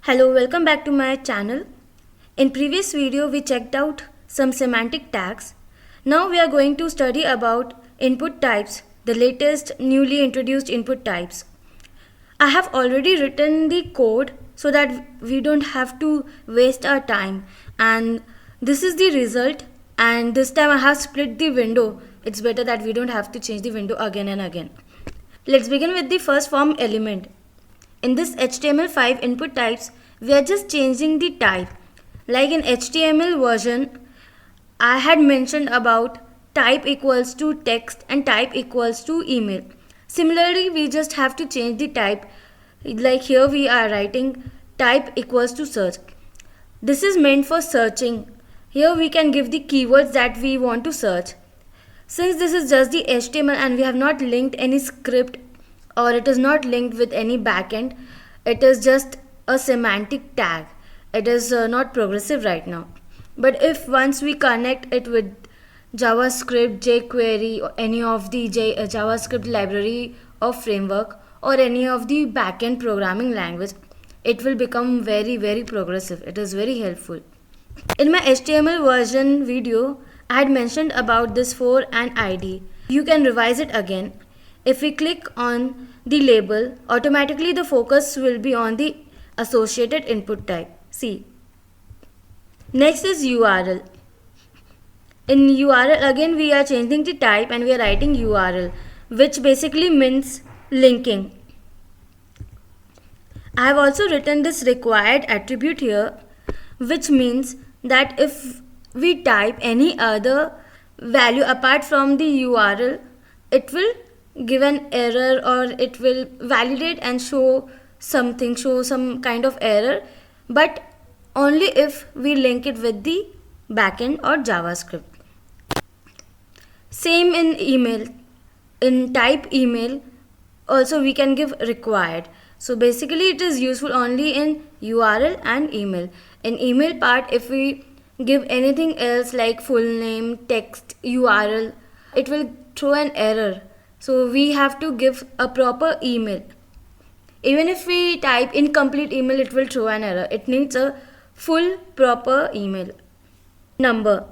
Hello, welcome back to my channel. In previous video we checked out some semantic tags. Now we are going to study about input types, the latest newly introduced input types. I have already written the code so that we don't have to waste our time, and this is the result, and this time I have split the window. It's better that we don't have to change the window again and again. Let's begin with the first form element. In this HTML5 input types, we are just changing the type. Like in HTML version, I had mentioned about type equals to text and type equals to email. Similarly, we just have to change the type. Like here we are writing type equals to search. This is meant for searching. Here we can give the keywords that we want to search. Since this is just the HTML and we have not linked any script or it is not linked with any backend, it is just a semantic tag. It is not progressive right now. But if once we connect it with JavaScript, jQuery, or any of the JavaScript library or framework or any of the backend programming language, it will become very progressive. It is very helpful. In my HTML version video, I had mentioned about this for an ID. You can revise it again. If we click on the label, automatically the focus will be on the associated input type. See. Next is URL. In URL again we are changing the type and we are writing URL, which basically means linking. I have also written this required attribute here, which means that if we type any other value apart from the URL, it will give an error or it will validate and show some kind of error, but only if we link it with the backend or JavaScript. Same in email. In type email also we can give required. So basically it is useful only in URL and email. In email part, if we give anything else like full name, text, URL, it will throw an error. So we have to give a proper email. Even if we type incomplete email, it will throw an error. It needs a full proper email. Number.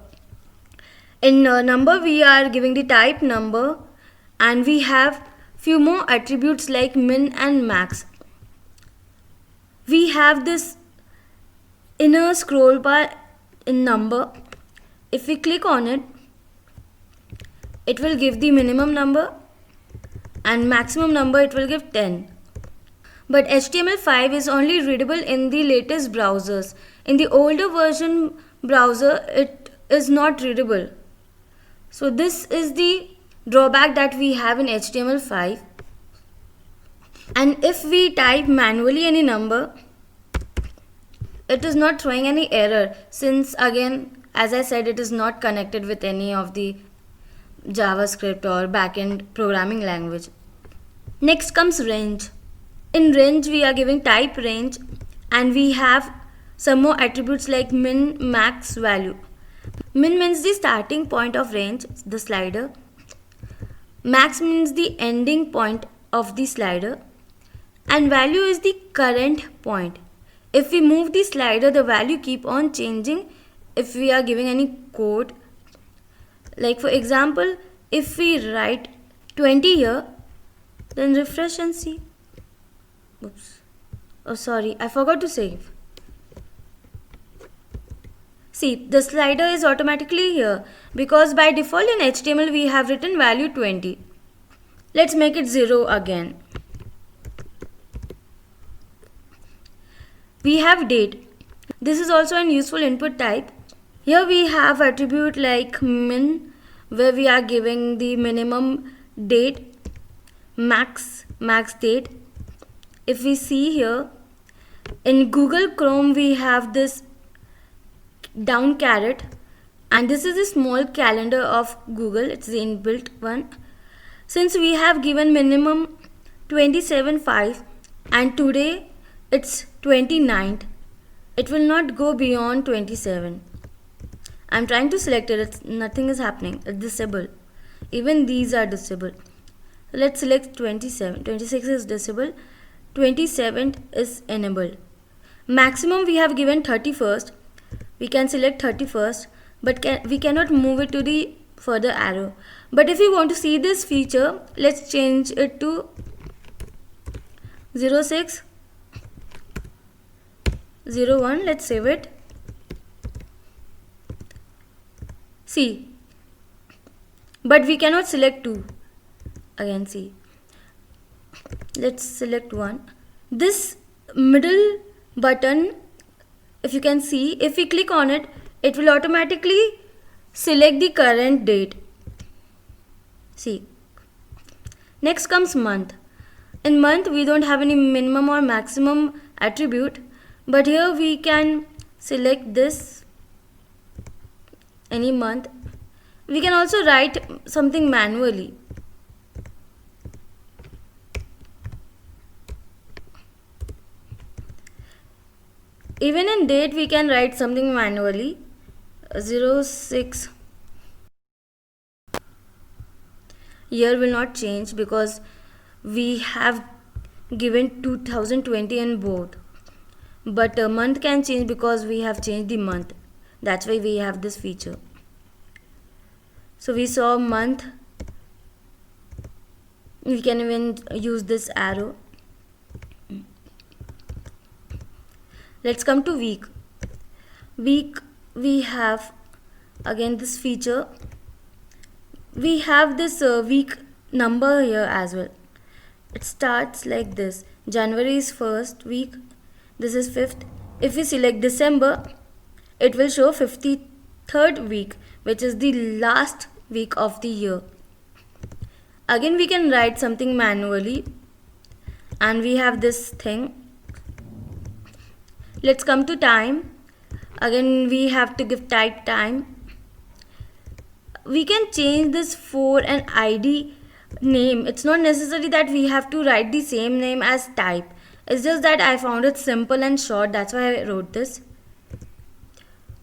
In number we are giving the type number and we have few more attributes like min and max. We have this inner scroll bar in number. If we click on it, it will give the minimum number and maximum number it will give 10. But HTML5 is only readable in the latest browsers. In the older version browser, it is not readable. So this is the drawback that we have in HTML5. And if we type manually any number, it is not throwing any error, since again, as I said, it is not connected with any of the JavaScript or backend programming language. Next comes range. In range we are giving type range and we have some more attributes like min, max, value. Min means the starting point of range, the slider. Max means the ending point of the slider. And value is the current point. If we move the slider, the value keep on changing if we are giving any code. Like for example, if we write 20 here, then refresh and see. Oops. Oh sorry, I forgot to save. See, the slider is automatically here because by default in HTML we have written value 20. Let's make it 0 again. We have date. This is also an useful input type. Here we have attribute like min, where we are giving the minimum date, max date. If we see here, in Google Chrome we have this down caret, and this is a small calendar of Google. It's the inbuilt one. Since we have given minimum 27.5 and today it's 29th, it will not go beyond 27. I'm trying to select it, nothing is happening. It's disabled. Even these are disabled. Let's select 27. 26 is disabled. 27th is enabled. Maximum we have given 31st. We can select 31st, but we cannot move it to the further arrow. But if we want to see this feature, let's change it to 06 01. Let's save it. See, but we cannot select 2. Again, see, let's select 1. This middle button, if you can see, if we click on it, it will automatically select the current date. See, next comes month. In month we don't have any minimum or maximum attribute, but here we can select this, any month. We can also write something manually. Even in date we can write something manually. 06. Year will not change because we have given 2020 in both. But a month can change because we have changed the month. That's why we have this feature. So we saw month. We can even use this arrow. Let's come to week. Week, we have again this feature. We have this week number here as well. It starts like this. January is first week. This is 5th. If we select December, it will show 53rd week, which is the last week of the year. Again, we can write something manually, and we have this thing. Let's come to time. Again, we have to give type time. We can change this for an ID name. It's not necessary that we have to write the same name as type. It's just that I found it simple and short. That's why I wrote this.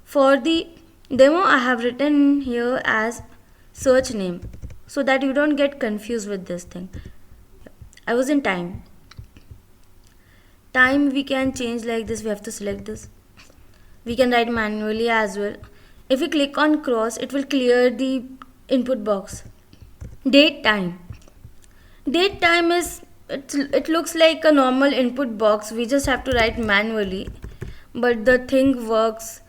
For the demo, I have written here as search name, so that you don't get confused with this thing. I was in time. Time we can change like this. We have to select this. We can write manually as well. If we click on cross, it will clear the input box. Date time. Date time is, it looks like a normal input box. We just have to write manually, but the thing works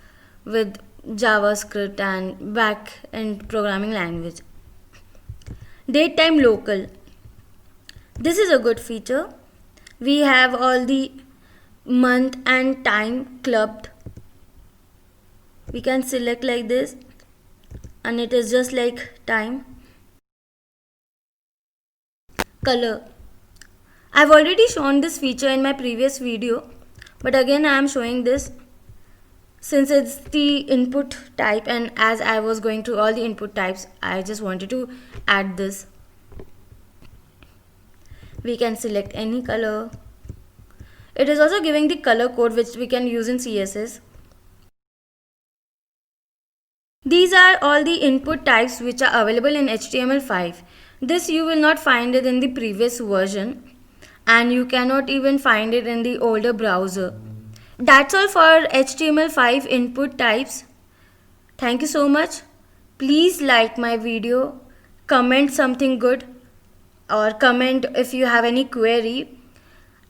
with JavaScript and back-end programming language. Date time local. This is a good feature. We have all the month and time clubbed. We can select like this, and it is just like time. Color. I've already shown this feature in my previous video, but again I am showing this since it's the input type, and as I was going through all the input types, I just wanted to add this. We can select any color. It is also giving the color code which we can use in CSS. These are all the input types which are available in HTML5. This you will not find it in the previous version, and you cannot even find it in the older browser. That's all for HTML5 input types. Thank you so much. Please like my video, comment something good, or comment if you have any query,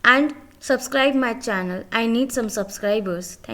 and subscribe my channel. I need some subscribers. Thank you.